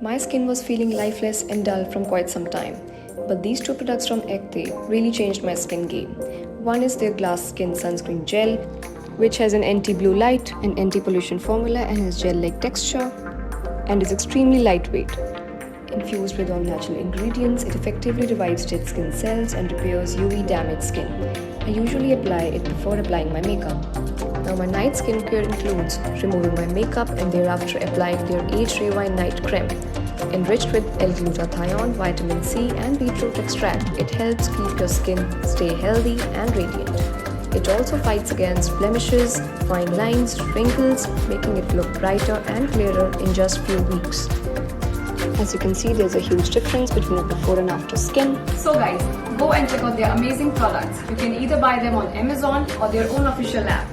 My skin was feeling lifeless and dull from quite some time, but these two products from Aegte really changed my skin game. One is their Glass Skin Sunscreen Gel, which has an anti-blue light and anti-pollution formula and has gel-like texture and is extremely lightweight. Infused with all natural ingredients, it effectively revives dead skin cells and repairs UV damaged skin. I usually apply it before applying my makeup. Now my night skincare includes removing my makeup and thereafter applying their Age Rewind Night Cream. Enriched with L-Glutathione, vitamin C and beetroot extract, it helps keep your skin stay healthy and radiant. It also fights against blemishes, fine lines, wrinkles, making it look brighter and clearer in just few weeks. As you can see, there's a huge difference between a before and after skin. So guys, go and check out their amazing products. You can either buy them on Amazon or their own official app.